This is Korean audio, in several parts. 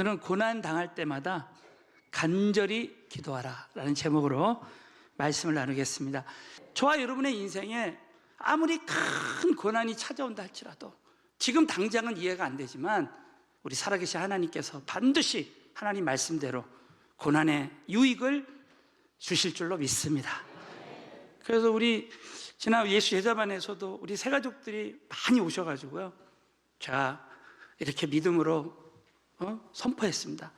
오늘은 고난 당할 때마다 간절히 기도하라 라는 제목으로 말씀을 나누겠습니다. 저와 여러분의 인생에 아무리 큰 고난이 찾아온다 할지라도 지금 당장은 이해가 안 되지만 우리 살아계신 하나님께서 반드시 하나님 말씀대로 고난의 유익을 주실 줄로 믿습니다. 그래서 우리 지난 예수 제자반에서도 우리 세 가족들이 많이 오셔가지고요, 제가 이렇게 믿음으로 선포했습니다.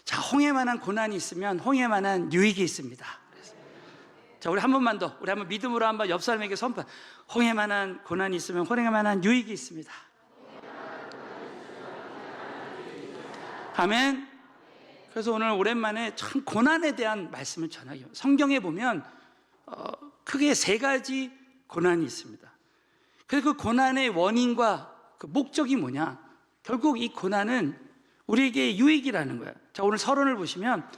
자, 홍해만한 고난이 있으면 홍해만한 유익이 있습니다. 자, 우리 한 번만 더, 우리 한번 믿음으로 한번 옆 사람에게 선포. 홍해만한 고난이 있으면 홍해만한 유익이 있습니다. 아멘. 그래서 오늘 오랜만에 참 고난에 대한 말씀을 전하기. 성경에 보면 크게 세 가지 고난이 있습니다. 그래서 그 고난의 원인과 그 목적이 뭐냐? 결국 이 고난은 우리에게 유익이라는 거예요. 자, 오늘 서론을 보시면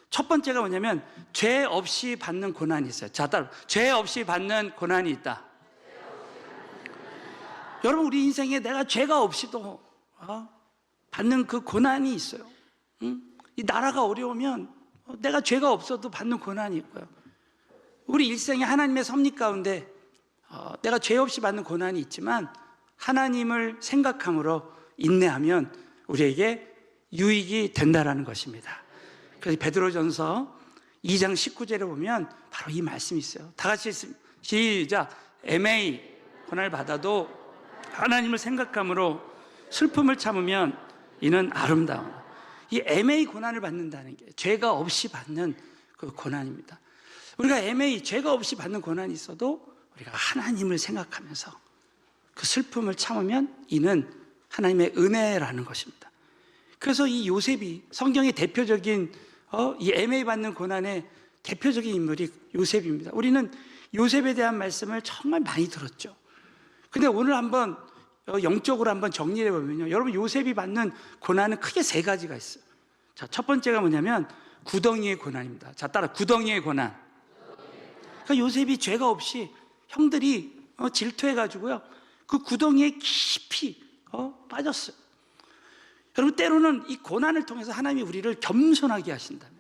첫 번째가 뭐냐면 죄 없이 받는 고난이 있어요. 자, 따라 죄 없이 받는 고난이 있다. 여러분, 우리 인생에 내가 죄가 없이도 받는 그 고난이 있어요. 이 나라가 어려우면 내가 죄가 없어도 받는 고난이 있고요. 우리 일생에 하나님의 섭리 가운데 내가 죄 없이 받는 고난이 있지만 하나님을 생각함으로 인내하면 우리에게 유익이 된다라는 것입니다. 그래서 베드로전서 2장 19절에 보면 바로 이 말씀이 있어요. 다 같이 시작. MA 고난을 받아도 하나님을 생각함으로 슬픔을 참으면 이는 아름다운. 이 MA 고난을 받는다는 게 죄가 없이 받는 그 고난입니다. 우리가 MA 죄가 없이 받는 고난이 있어도 우리가 하나님을 생각하면서 그 슬픔을 참으면 이는 하나님의 은혜라는 것입니다. 그래서 이 요셉이 성경의 대표적인 이 MA 받는 고난의 대표적인 인물이 요셉입니다. 우리는 요셉에 대한 말씀을 정말 많이 들었죠. 근데 오늘 한번 영적으로 한번 정리해 보면요, 여러분 요셉이 받는 고난은 크게 세 가지가 있어요. 자, 첫 번째가 뭐냐면 구덩이의 고난입니다. 자, 따라 구덩이의 고난. 그러니까 요셉이 죄가 없이 형들이 질투해 가지고요, 그 구덩이에 깊이 빠졌어요. 여러분, 때로는 이 고난을 통해서 하나님이 우리를 겸손하게 하신다면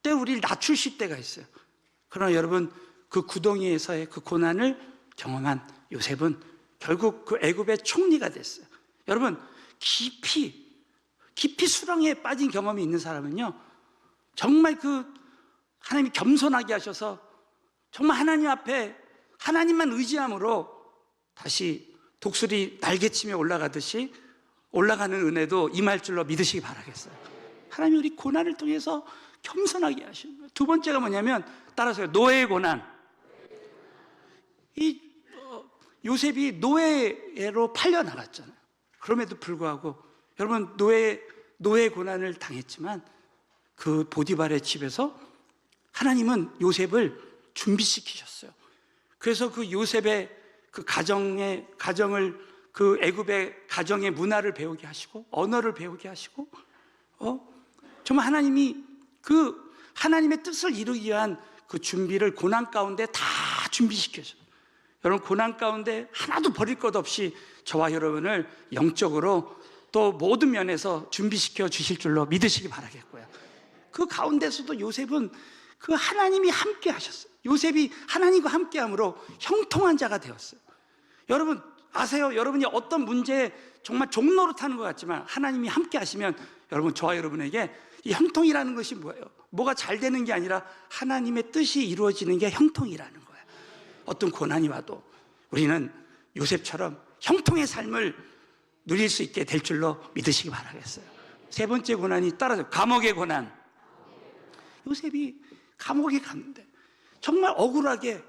때로 우리를 낮추실 때가 있어요. 그러나 여러분, 그 구덩이에서의 그 고난을 경험한 요셉은 결국 그 애굽의 총리가 됐어요. 여러분, 깊이 수렁에 빠진 경험이 있는 사람은요, 정말 그 하나님이 겸손하게 하셔서 정말 하나님 앞에 하나님만 의지함으로 다시 독수리 날개치며 올라가듯이 올라가는 은혜도 임할 줄로 믿으시기 바라겠어요. 하나님이 우리 고난을 통해서 겸손하게 하시는 거예요. 두 번째가 뭐냐면, 따라서요, 노예의 고난. 이 요셉이 노예로 팔려 나갔잖아요. 그럼에도 불구하고 여러분, 노예 고난을 당했지만 그 보디발의 집에서 하나님은 요셉을 준비시키셨어요. 그래서 그 요셉의 그 가정을 그 애굽의 가정의 문화를 배우게 하시고 언어를 배우게 하시고 정말 하나님이 그 하나님의 뜻을 이루기 위한 그 준비를 고난 가운데 다 준비시켜줘요. 여러분, 고난 가운데 하나도 버릴 것 없이 저와 여러분을 영적으로 또 모든 면에서 준비시켜 주실 줄로 믿으시기 바라겠고요. 그 가운데서도 요셉은 그 하나님이 함께 하셨어요. 요셉이 하나님과 함께 함으로 형통한 자가 되었어요. 여러분 아세요? 여러분이 어떤 문제에 정말 종로로 타는 것 같지만 하나님이 함께 하시면 여러분, 저와 여러분에게 이 형통이라는 것이 뭐예요? 뭐가 잘 되는 게 아니라 하나님의 뜻이 이루어지는 게 형통이라는 거예요. 어떤 고난이 와도 우리는 요셉처럼 형통의 삶을 누릴 수 있게 될 줄로 믿으시기 바라겠어요. 세 번째 고난이 따라서 감옥의 고난. 요셉이 감옥에 갔는데 정말 억울하게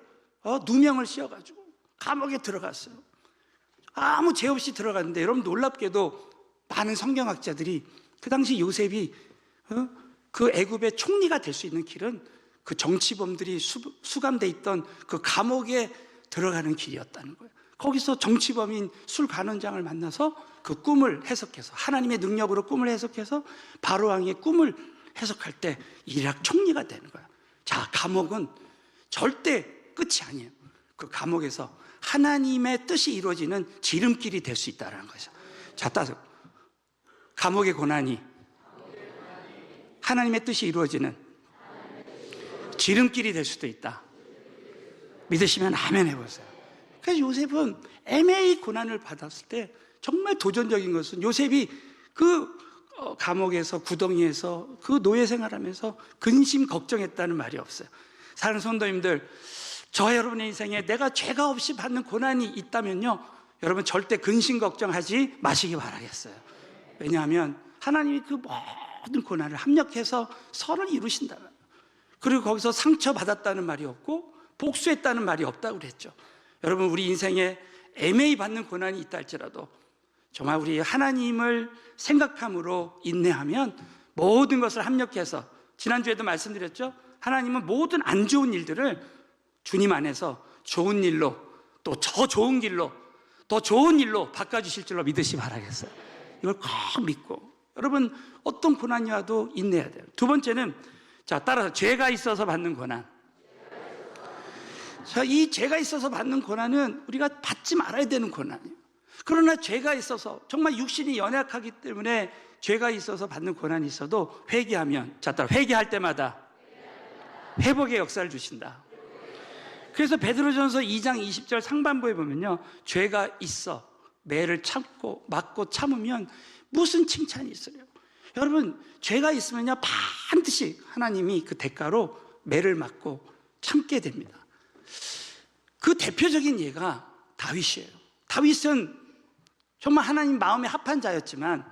누명을 씌워가지고 감옥에 들어갔어요. 아무 죄 없이 들어갔는데, 여러분 놀랍게도 많은 성경학자들이 그 당시 요셉이 그 애굽의 총리가 될 수 있는 길은 그 정치범들이 수감돼 있던 그 감옥에 들어가는 길이었다는 거예요. 거기서 정치범인 술관원장을 만나서 그 꿈을 해석해서 하나님의 능력으로 꿈을 해석해서 바로 왕의 꿈을 해석할 때 이rak 총리가 되는 거예요. 자, 감옥은 절대 끝이 아니에요. 그 감옥에서 하나님의 뜻이 이루어지는 지름길이 될 수 있다는 거죠. 자, 따라서 감옥의 고난이 하나님의 뜻이 이루어지는 지름길이 될 수도 있다. 믿으시면 아멘 해보세요. 그래서 요셉은 애매히 고난을 받았을 때 정말 도전적인 것은 요셉이 그 감옥에서, 구덩이에서 그 노예 생활하면서 근심 걱정했다는 말이 없어요. 사랑하는 성도님들, 저 여러분의 인생에 내가 죄가 없이 받는 고난이 있다면요, 여러분 절대 근심 걱정하지 마시기 바라겠어요. 왜냐하면 하나님이 그 모든 고난을 합력해서 선을 이루신다. 그리고 거기서 상처받았다는 말이 없고 복수했다는 말이 없다고 그랬죠. 여러분, 우리 인생에 애매히 받는 고난이 있다 할지라도 정말 우리 하나님을 생각함으로 인내하면 모든 것을 합력해서, 지난주에도 말씀드렸죠, 하나님은 모든 안 좋은 일들을 주님 안에서 좋은 일로, 또 더 좋은 길로, 더 좋은 일로 바꿔주실 줄로 믿으시 바라겠어요. 이걸 꼭 믿고, 여러분 어떤 고난이 와도 인내해야 돼요. 두 번째는, 자, 따라서 죄가 있어서 받는 고난. 자, 이 죄가 있어서 받는 고난은 우리가 받지 말아야 되는 고난이에요. 그러나 죄가 있어서, 정말 육신이 연약하기 때문에 죄가 있어서 받는 고난이 있어도 회개하면, 자, 따라 회개할 때마다 회복의 역사를 주신다. 그래서 베드로전서 2장 20절 상반부에 보면요, 죄가 있어 매를 참고 맞고 참으면 무슨 칭찬이 있어요. 여러분, 죄가 있으면요 반드시 하나님이 그 대가로 매를 맞고 참게 됩니다. 그 대표적인 예가 다윗이에요. 다윗은 정말 하나님 마음에 합한 자였지만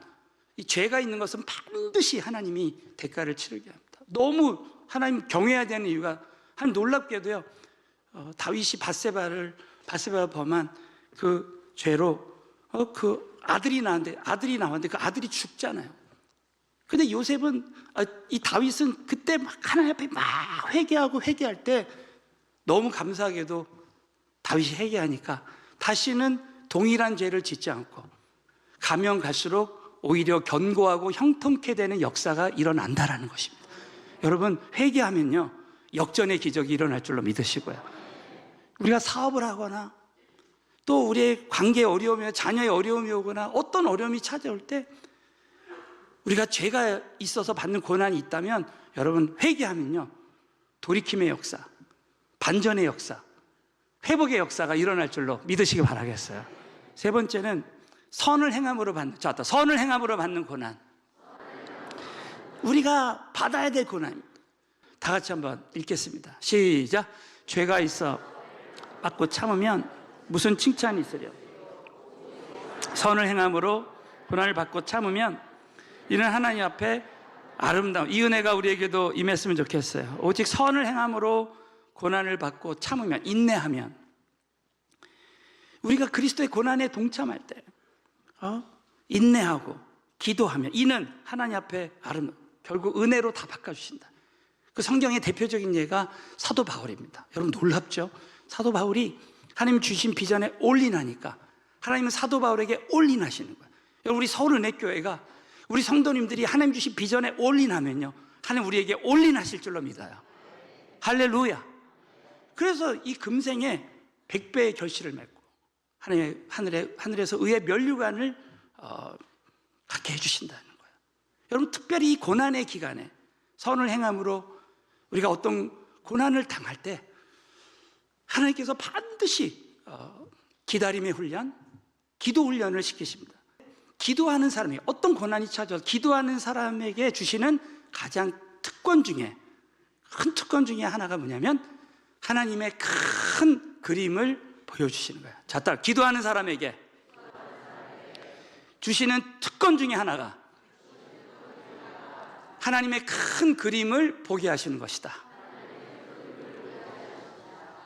이 죄가 있는 것은 반드시 하나님이 대가를 치르게 합니다. 너무 하나님 경외해야 되는 이유가, 한 놀랍게도요, 다윗이 바세바가 범한 그 죄로 그 아들이 나왔는데 그 아들이 죽잖아요. 근데 요셉은, 이 다윗은 그때 막 하나님 앞에 막 회개할 때 너무 감사하게도 다윗이 회개하니까 다시는 동일한 죄를 짓지 않고 가면 갈수록 오히려 견고하고 형통케 되는 역사가 일어난다라는 것입니다. 여러분, 회개하면요 역전의 기적이 일어날 줄로 믿으시고요, 우리가 사업을 하거나 또 우리의 관계에 어려움이, 자녀의 어려움이 오거나 어떤 어려움이 찾아올 때 우리가 죄가 있어서 받는 고난이 있다면, 여러분 회개하면요 돌이킴의 역사, 반전의 역사, 회복의 역사가 일어날 줄로 믿으시기 바라겠어요. 세 번째는 선을 행함으로 받는, 선을 행함으로 받는 고난. 우리가 받아야 될 고난입니다. 다 같이 한번 읽겠습니다. 시작. 죄가 있어 받고 참으면 무슨 칭찬이 있으려. 선을 행함으로 고난을 받고 참으면 이는 하나님 앞에 아름다운, 이 은혜가 우리에게도 임했으면 좋겠어요. 오직 선을 행함으로 고난을 받고 참으면, 인내하면, 우리가 그리스도의 고난에 동참할 때 인내하고 기도하면 이는 하나님 앞에 아름다운, 결국 은혜로 다 바꿔주신다. 그 성경의 대표적인 예가 사도 바울입니다. 여러분 놀랍죠? 사도 바울이 하나님 주신 비전에 올인하니까 하나님은 사도 바울에게 올인하시는 거예요. 여러분, 우리 서울은혜교회가 우리 성도님들이 하나님 주신 비전에 올인하면요 하나님 우리에게 올인하실 줄로 믿어요. 할렐루야. 그래서 이 금생에 100배의 결실을 맺고 하늘에서 의의 면류관을 갖게 해주신다는 거예요. 여러분, 특별히 이 고난의 기간에 선을 행함으로 우리가 어떤 고난을 당할 때 하나님께서 반드시 기다림의 훈련, 기도 훈련을 시키십니다. 기도하는 사람이 어떤 고난이 찾아서 기도하는 사람에게 주시는 가장 특권 중에, 큰 특권 중에 하나가 뭐냐면 하나님의 큰 그림을 보여주시는 거예요. 자, 따라 기도하는 사람에게 주시는 특권 중에 하나가 하나님의 큰 그림을 보게 하시는 것이다.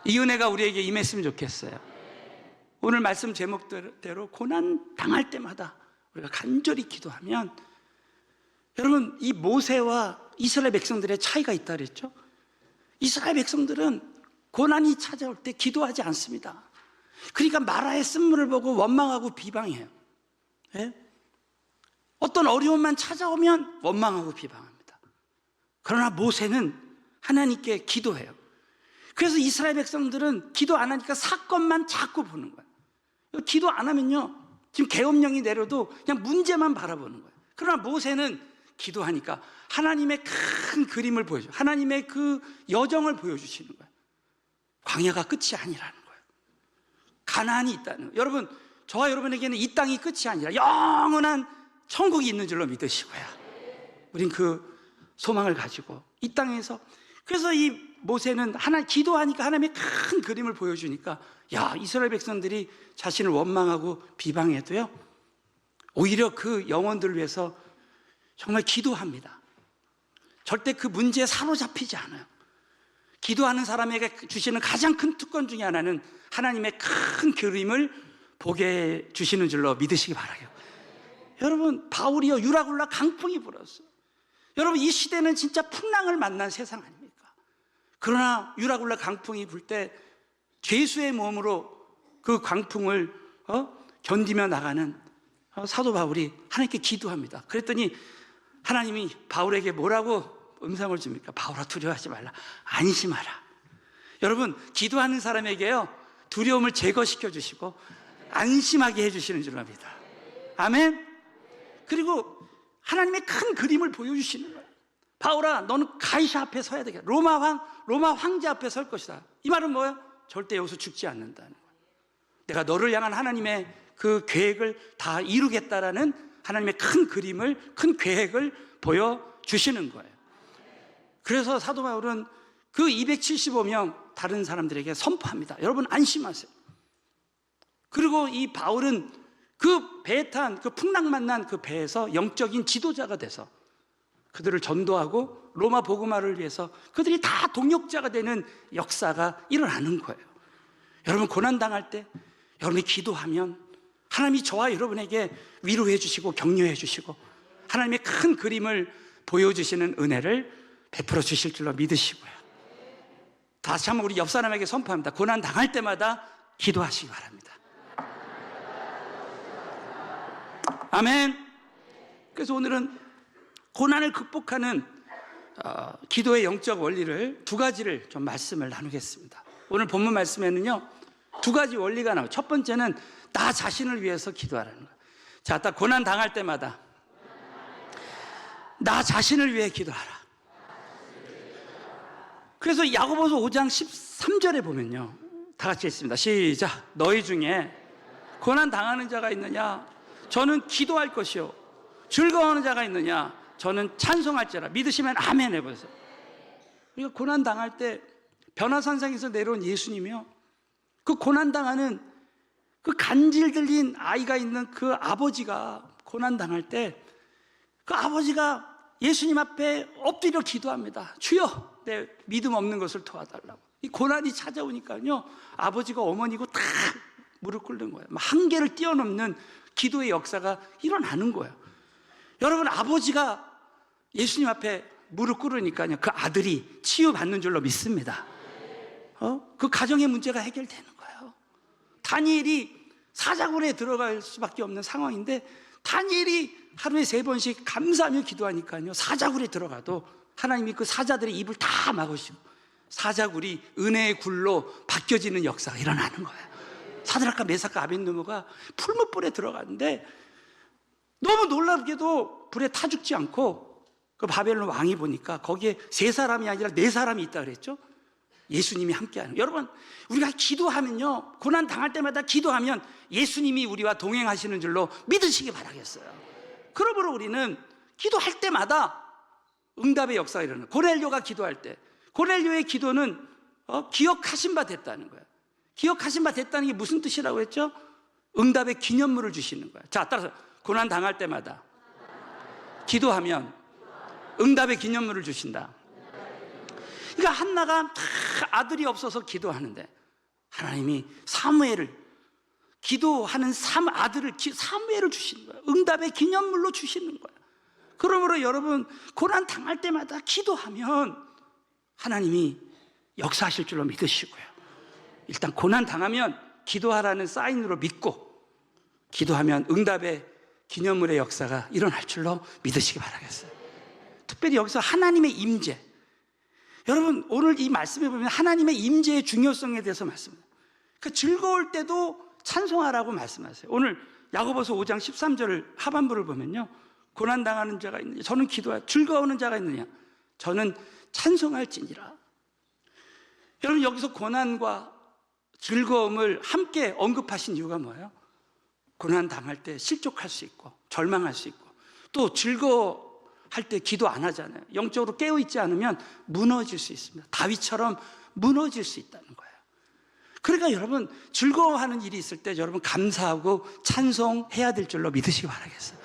이 은혜가 우리에게 임했으면 좋겠어요. 오늘 말씀 제목대로 고난 당할 때마다 우리가 간절히 기도하면, 여러분, 이 모세와 이스라엘 백성들의 차이가 있다 그랬죠? 이스라엘 백성들은 고난이 찾아올 때 기도하지 않습니다. 그러니까 마라의 쓴물을 보고 원망하고 비방해요. 예? 어떤 어려움만 찾아오면 원망하고 비방합니다. 그러나 모세는 하나님께 기도해요. 그래서 이스라엘 백성들은 기도 안 하니까 사건만 자꾸 보는 거예요. 기도 안 하면요 지금 계엄령이 내려도 그냥 문제만 바라보는 거예요. 그러나 모세는 기도하니까 하나님의 큰 그림을 보여줘요. 하나님의 그 여정을 보여주시는 거예요. 광야가 끝이 아니라는 거예요. 가나안이 있다는 거예요. 여러분, 저와 여러분에게는 이 땅이 끝이 아니라 영원한 천국이 있는 줄로 믿으시고요. 우린 그 소망을 가지고 이 땅에서, 그래서 이 모세는 기도하니까 하나님의 큰 그림을 보여주니까, 야, 이스라엘 백성들이 자신을 원망하고 비방해도요, 오히려 그 영혼들을 위해서 정말 기도합니다. 절대 그 문제에 사로잡히지 않아요. 기도하는 사람에게 주시는 가장 큰 특권 중에 하나는 하나님의 큰 그림을 보게 주시는 줄로 믿으시기 바라요. 여러분, 바울이요, 유라굴라 강풍이 불었어요. 여러분, 이 시대는 진짜 풍랑을 만난 세상 아닙니까? 그러나 유라굴라 강풍이 불 때 죄수의 몸으로 그 강풍을 견디며 나가는 사도 바울이 하나님께 기도합니다. 그랬더니 하나님이 바울에게 뭐라고 음성을 줍니까? 바울아, 두려워하지 말라, 안심하라. 여러분, 기도하는 사람에게요, 두려움을 제거시켜 주시고 안심하게 해주시는 줄 압니다. 아멘. 그리고 하나님의 큰 그림을 보여주시는 거예요. 바울아, 너는 가이사 앞에 서야 되겠다. 로마 황제 앞에 설 것이다. 이 말은 뭐예요? 절대 여기서 죽지 않는다는 거예요. 내가 너를 향한 하나님의 그 계획을 다 이루겠다라는 하나님의 큰 그림을, 큰 계획을 보여주시는 거예요. 그래서 사도 바울은 그 275명 다른 사람들에게 선포합니다. 여러분, 안심하세요. 그리고 이 바울은 그 배에 탄, 그 풍랑 만난 그 배에서 영적인 지도자가 돼서 그들을 전도하고 로마 복음화를 위해서 그들이 다 동역자가 되는 역사가 일어나는 거예요. 여러분, 고난당할 때 여러분이 기도하면 하나님이 저와 여러분에게 위로해 주시고 격려해 주시고 하나님의 큰 그림을 보여주시는 은혜를 베풀어 주실 줄로 믿으시고요. 다시 한번 우리 옆 사람에게 선포합니다. 고난당할 때마다 기도하시기 바랍니다. 아멘. 그래서 오늘은 고난을 극복하는 기도의 영적 원리를 두 가지를 좀 말씀을 나누겠습니다. 오늘 본문 말씀에는요, 두 가지 원리가 나와요. 첫 번째는 나 자신을 위해서 기도하라는 거예요. 자, 딱 고난 당할 때마다 나 자신을 위해 기도하라. 그래서 야고보서 5장 13절에 보면요, 다 같이 했습니다. 시작. 너희 중에 고난 당하는 자가 있느냐? 저는 기도할 것이요. 즐거워하는 자가 있느냐? 저는 찬송할지라. 믿으시면 아멘 해보세요. 우리가 고난 당할 때 변화산상에서 내려온 예수님이요, 그 고난 당하는 그 간질 들린 아이가 있는 그 아버지가 고난 당할 때 그 아버지가 예수님 앞에 엎드려 기도합니다. 주여, 내 믿음 없는 것을 도와달라고. 이 고난이 찾아오니까요, 아버지가 어머니고 다 무릎 꿇는 거예요. 한계를 뛰어넘는 기도의 역사가 일어나는 거예요. 여러분, 아버지가 예수님 앞에 무릎 꿇으니까요, 그 아들이 치유받는 줄로 믿습니다. 그 가정의 문제가 해결되는 거예요. 다니엘이 사자굴에 들어갈 수밖에 없는 상황인데 다니엘이 하루에 3번씩 감사하며 기도하니까요, 사자굴에 들어가도 하나님이 그 사자들의 입을 다 막으시고 사자굴이 은혜의 굴로 바뀌어지는 역사가 일어나는 거예요. 사드락과 메삭과 아벳느고가 풀무불에 들어갔는데 너무 놀랍게도 불에 타 죽지 않고 그 바벨론 왕이 보니까 거기에 3사람이 아니라 4사람이 있다 그랬죠. 예수님이 함께하는. 여러분, 우리가 기도하면요, 고난 당할 때마다 기도하면 예수님이 우리와 동행하시는 줄로 믿으시기 바라겠어요. 그러므로 우리는 기도할 때마다 응답의 역사가 일어나요. 고넬료가 기도할 때 고넬료의 기도는 기억하신 바 됐다는 거예요. 기억하신 바 됐다는 게 무슨 뜻이라고 했죠? 응답의 기념물을 주시는 거예요. 자, 따라서 고난 당할 때마다 기도하면 응답의 기념물을 주신다. 그러니까 한나가 다 아들이 없어서 기도하는데 하나님이 사무엘을, 기도하는 아들을 사무엘을 주시는 거예요. 응답의 기념물로 주시는 거예요. 그러므로 여러분, 고난 당할 때마다 기도하면 하나님이 역사하실 줄로 믿으시고요. 일단 고난 당하면 기도하라는 사인으로 믿고 기도하면 응답의 기념물의 역사가 일어날 줄로 믿으시기 바라겠어요. 특별히 여기서 하나님의 임재, 여러분, 오늘 이 말씀에 보면 하나님의 임재의 중요성에 대해서 말씀합니다. 그 즐거울 때도 찬송하라고 말씀하세요. 오늘 야고보서 5장 13절 하반부를 보면요, 고난당하는 자가 있느냐? 저는 기도하여. 즐거워하는 자가 있느냐? 저는 찬송할지니라. 여러분, 여기서 고난과 즐거움을 함께 언급하신 이유가 뭐예요? 고난 당할 때 실족할 수 있고 절망할 수 있고, 또 즐거워할 때 기도 안 하잖아요. 영적으로 깨어있지 않으면 무너질 수 있습니다. 다윗처럼 무너질 수 있다는 거예요. 그러니까 여러분, 즐거워하는 일이 있을 때 여러분 감사하고 찬송해야 될 줄로 믿으시기 바라겠어요.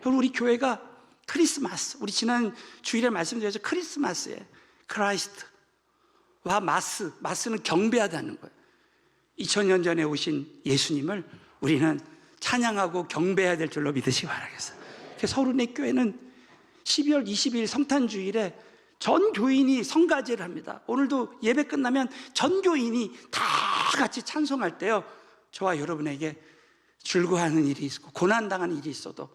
여러분, 우리 교회가 크리스마스, 우리 지난 주일에 말씀드렸죠. 크리스마스에 크라이스트와 마스는 경배하다는 거예요. 2000년 전에 오신 예수님을 우리는 찬양하고 경배해야 될 줄로 믿으시기 바라겠어요. 그래서 서울은혜 교회는 12월 20일 성탄주일에 전 교인이 성가제를 합니다. 오늘도 예배 끝나면 전 교인이 다 같이 찬송할 때요, 저와 여러분에게 즐거워하는 일이 있고 고난당하는 일이 있어도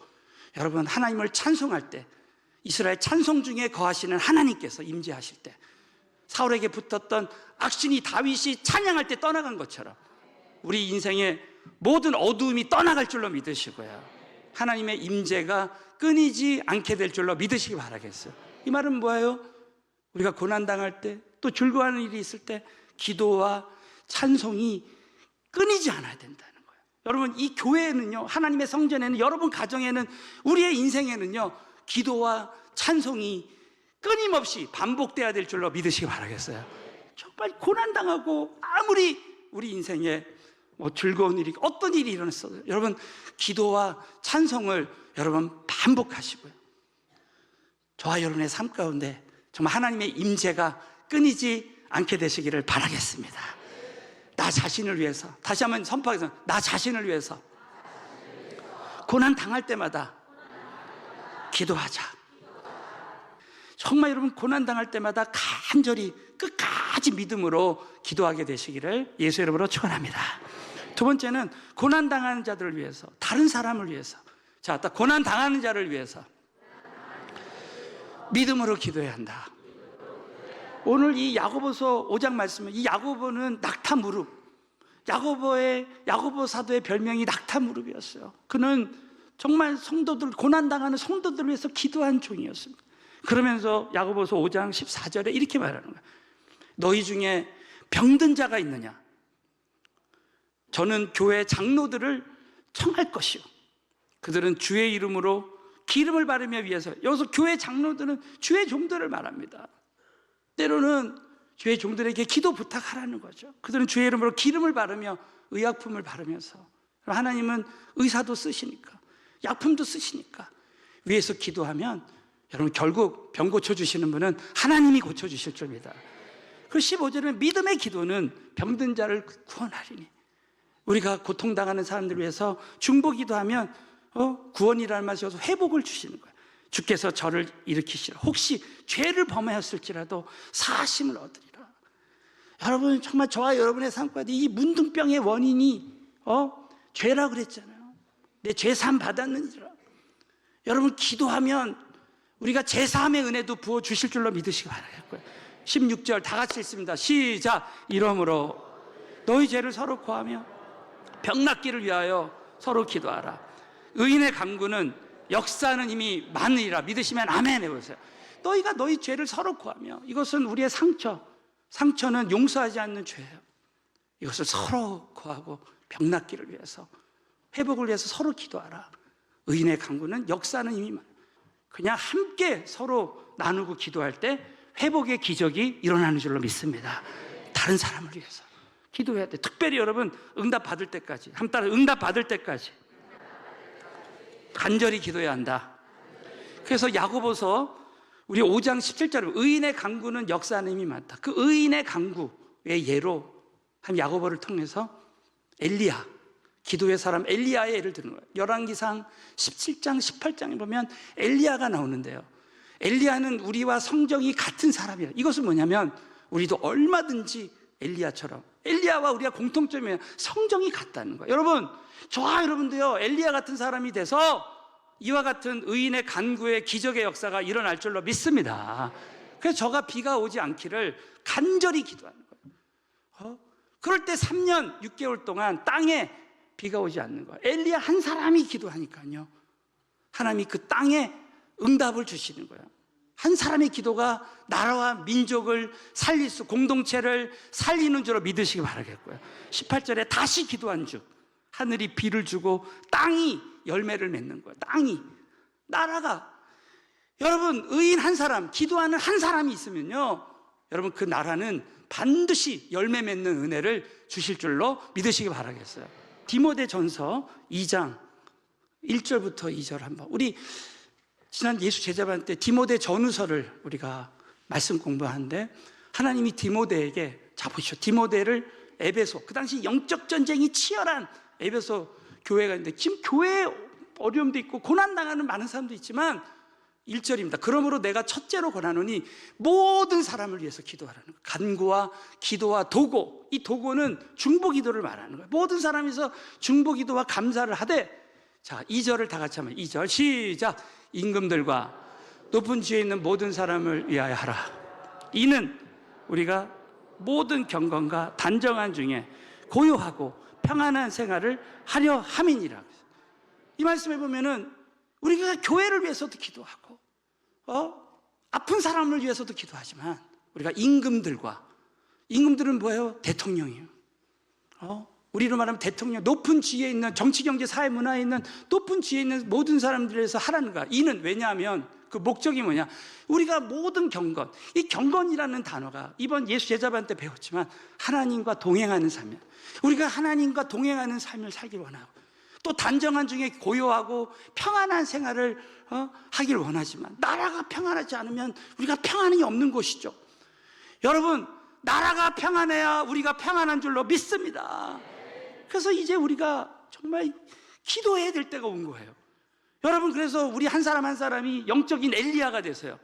여러분 하나님을 찬송할 때, 이스라엘 찬송 중에 거하시는 하나님께서 임재하실 때, 사울에게 붙었던 악신이 다윗이 찬양할 때 떠나간 것처럼 우리 인생의 모든 어두움이 떠나갈 줄로 믿으시고요, 하나님의 임재가 끊이지 않게 될 줄로 믿으시기 바라겠어요. 이 말은 뭐예요? 우리가 고난당할 때, 또 즐거워하는 일이 있을 때 기도와 찬송이 끊이지 않아야 된다는 거예요. 여러분, 이 교회에는요, 하나님의 성전에는, 여러분 가정에는, 우리의 인생에는요, 기도와 찬송이 끊임없이 반복돼야 될 줄로 믿으시기 바라겠어요. 정말 고난당하고 아무리 우리 인생에 즐거운 일이, 어떤 일이 일어났어도 여러분 기도와 찬송을 여러분 반복하시고요, 저와 여러분의 삶 가운데 정말 하나님의 임재가 끊이지 않게 되시기를 바라겠습니다. 나 자신을 위해서, 다시 한번 선포하겠습니다. 나 자신을 위해서 고난 당할 때마다 기도하자. 정말 여러분 고난 당할 때마다 간절히 끝까지 믿음으로 기도하게 되시기를 예수 이름으로 축원합니다. 두 번째는 고난 당하는 자들을 위해서, 다른 사람을 위해서, 자, 딱 고난 당하는 자를 위해서 믿음으로 기도해야 한다. 오늘 이 야고보서 5장 말씀은, 이 야고보는 낙타 무릎, 야고보 사도의 별명이 낙타 무릎이었어요. 그는 정말 성도들, 고난 당하는 성도들을 위해서 기도한 종이었습니다. 그러면서 야고보서 5장 14절에 이렇게 말하는 거예요. 너희 중에 병든 자가 있느냐? 저는 교회 장로들을 청할 것이요, 그들은 주의 이름으로 기름을 바르며 위해서. 여기서 교회 장로들은 주의 종들을 말합니다. 때로는 주의 종들에게 기도 부탁하라는 거죠. 그들은 주의 이름으로 기름을 바르며 의약품을 바르면서, 하나님은 의사도 쓰시니까, 약품도 쓰시니까 위에서 기도하면 여러분 결국 병 고쳐주시는 분은 하나님이 고쳐주실 줄입니다. 그 15절은 믿음의 기도는 병든 자를 구원하리니. 우리가 고통당하는 사람들을 위해서 중보기도하면 구원이라는 말이어서 회복을 주시는 거예요. 주께서 저를 일으키시라. 혹시 죄를 범하였을지라도 사심을 얻으리라. 여러분, 정말 저와 여러분의 삶 가운데 이 문둥병의 원인이 죄라고 그랬잖아요. 내 죄사함 받았는지라. 여러분, 기도하면 우리가 제사함의 은혜도 부어주실 줄로 믿으시기 바라겠고요. 16절 다 같이 읽습니다. 시작. 이러므로 너희 죄를 서로 고하며 병 낫기를 위하여 서로 기도하라. 의인의 간구는 역사하는 힘이 많으리라. 믿으시면 아멘 해보세요. 너희가 너희 죄를 서로 고하며, 이것은 우리의 상처는 용서하지 않는 죄예요. 이것을 서로 고하고 병 낫기를 위해서, 회복을 위해서 서로 기도하라. 의인의 간구는 역사하는 힘이 많아요. 그냥 함께 서로 나누고 기도할 때 회복의 기적이 일어나는 줄로 믿습니다. 다른 사람을 위해서 기도해야 돼. 특별히 여러분 응답 받을 때까지, 한 따라 응답 받을 때까지 간절히 기도해야 한다. 그래서 야고보서 우리 5장 17절에 의인의 간구는 역사하는 힘이 많다. 그 의인의 간구의 예로 한 야고보를 통해서 엘리야, 기도의 사람 엘리야의 예를 드는 거예요. 열왕기상 17장 18장에 보면 엘리야가 나오는데요, 엘리야는 우리와 성정이 같은 사람이에요. 이것은 뭐냐면 우리도 얼마든지 엘리야처럼, 엘리야와 우리가 공통점이 성정이 같다는 거예요. 여러분, 저와 여러분도요, 엘리야 같은 사람이 돼서 이와 같은 의인의 간구의 기적의 역사가 일어날 줄로 믿습니다. 그래서 저가 비가 오지 않기를 간절히 기도하는 거예요. 그럴 때 3년 6개월 동안 땅에 비가 오지 않는 거예요. 엘리야 한 사람이 기도하니까요, 하나님이 그 땅에 응답을 주시는 거예요. 한 사람의 기도가 나라와 민족을 살릴 수, 공동체를 살리는 줄로 믿으시기 바라겠고요. 18절에 다시 기도한 주, 하늘이 비를 주고 땅이 열매를 맺는 거예요. 땅이, 나라가. 여러분, 의인 한 사람, 기도하는 한 사람이 있으면요, 여러분 그 나라는 반드시 열매 맺는 은혜를 주실 줄로 믿으시기 바라겠어요. 디모데전서 2장 1절부터 2절 한번, 우리 지난 예수 제자반 때 디모데 전후서를 우리가 말씀 공부하는데, 하나님이 디모데에게, 자 보시죠, 디모데를 에베소, 그 당시 영적 전쟁이 치열한 에베소 교회가 있는데, 지금 교회에 어려움도 있고 고난당하는 많은 사람도 있지만 1절입니다. 그러므로 내가 첫째로 권하노니 모든 사람을 위해서 기도하라는 거예요. 간구와 기도와 도고, 이 도고는 중보기도를 말하는 거예요. 모든 사람에서 중보기도와 감사를 하되, 자 2절을 다 같이 하면, 2절 시작. 임금들과 높은 지에 있는 모든 사람을 위하여 하라. 이는 우리가 모든 경건과 단정한 중에 고요하고 평안한 생활을 하려 함이니라. 이 말씀에 보면은 우리가 교회를 위해서도 기도하고, 아픈 사람을 위해서도 기도하지만, 우리가 임금들은 뭐예요? 대통령이에요. 우리로 말하면 대통령, 높은 지위에 있는, 정치, 경제, 사회, 문화에 있는 높은 지위에 있는 모든 사람들에 대해서 하라는 거야. 이는 왜냐하면 그 목적이 뭐냐? 우리가 모든 경건, 이 경건이라는 단어가 이번 예수 제자반 때 배웠지만 하나님과 동행하는 삶이야. 우리가 하나님과 동행하는 삶을 살길 원하고, 또 단정한 중에 고요하고 평안한 생활을 하길 원하지만, 나라가 평안하지 않으면 우리가 평안이 없는 것이죠. 여러분, 나라가 평안해야 우리가 평안한 줄로 믿습니다. 그래서 이제 우리가 정말 기도해야 될 때가 온 거예요. 여러분, 그래서 우리 한 사람 한 사람이 영적인 엘리야가 되세요.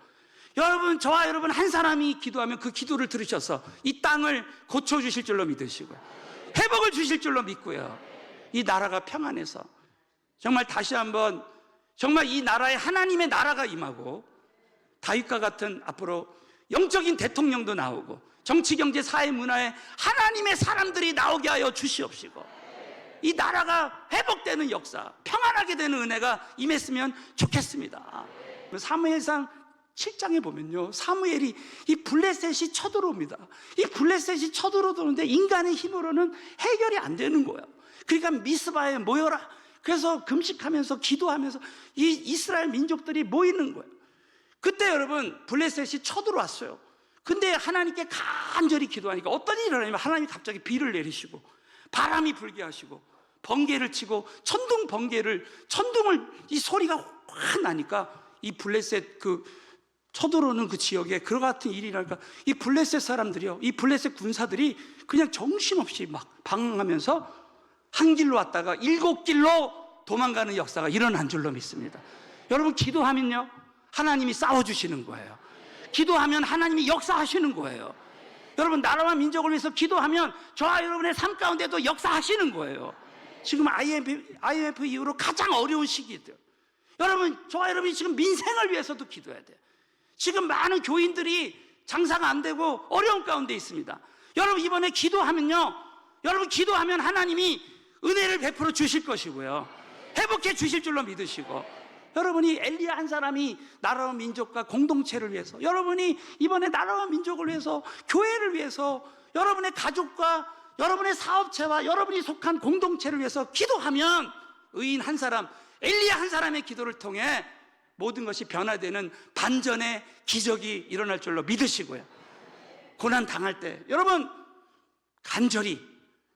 여러분, 저와 여러분 한 사람이 기도하면 그 기도를 들으셔서 이 땅을 고쳐주실 줄로 믿으시고요, 회복을 주실 줄로 믿고요, 이 나라가 평안해서 정말 다시 한번 정말 이 나라에 하나님의 나라가 임하고, 다윗과 같은 앞으로 영적인 대통령도 나오고, 정치, 경제, 사회, 문화에 하나님의 사람들이 나오게 하여 주시옵시고, 이 나라가 회복되는 역사, 평안하게 되는 은혜가 임했으면 좋겠습니다. 사무엘상 7장에 보면요, 사무엘이 이 블레셋이 쳐들어옵니다. 이 블레셋이 쳐들어오는데 인간의 힘으로는 해결이 안 되는 거예요. 그러니까 미스바에 모여라. 그래서 금식하면서 기도하면서 이 이스라엘 민족들이 모이는 거예요. 그때 여러분, 블레셋이 쳐들어왔어요. 근데 하나님께 간절히 기도하니까 어떤 일이 일어나냐면, 하나님이 갑자기 비를 내리시고 바람이 불게 하시고 번개를 치고 천둥을, 이 소리가 확 나니까 이 블레셋 그 쳐들어오는 그 지역에 그와 같은 일이 나니까 이 블레셋 사람들이요, 이 블레셋 군사들이 그냥 정신없이 막 방황하면서 한 길로 왔다가 7길로 도망가는 역사가 일어난 줄로 믿습니다. 여러분, 기도하면요, 하나님이 싸워주시는 거예요. 기도하면 하나님이 역사하시는 거예요. 여러분, 나라와 민족을 위해서 기도하면 저와 여러분의 삶 가운데도 역사하시는 거예요. 지금 IMF 이후로 가장 어려운 시기들, 여러분, 저와 여러분이 지금 민생을 위해서도 기도해야 돼요. 지금 많은 교인들이 장사가 안 되고 어려운 가운데 있습니다. 여러분, 이번에 기도하면요, 여러분 기도하면 하나님이 은혜를 베풀어 주실 것이고요, 회복해 주실 줄로 믿으시고, 여러분이 엘리야 한 사람이 나라와 민족과 공동체를 위해서, 여러분이 이번에 나라와 민족을 위해서, 교회를 위해서, 여러분의 가족과 여러분의 사업체와 여러분이 속한 공동체를 위해서 기도하면, 의인 한 사람, 엘리야 한 사람의 기도를 통해 모든 것이 변화되는 반전의 기적이 일어날 줄로 믿으시고요, 고난 당할 때 여러분 간절히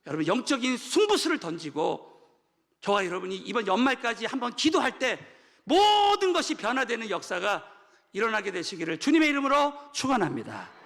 여러분 영적인 승부수를 던지고, 저와 여러분이 이번 연말까지 한번 기도할 때 모든 것이 변화되는 역사가 일어나게 되시기를 주님의 이름으로 축원합니다.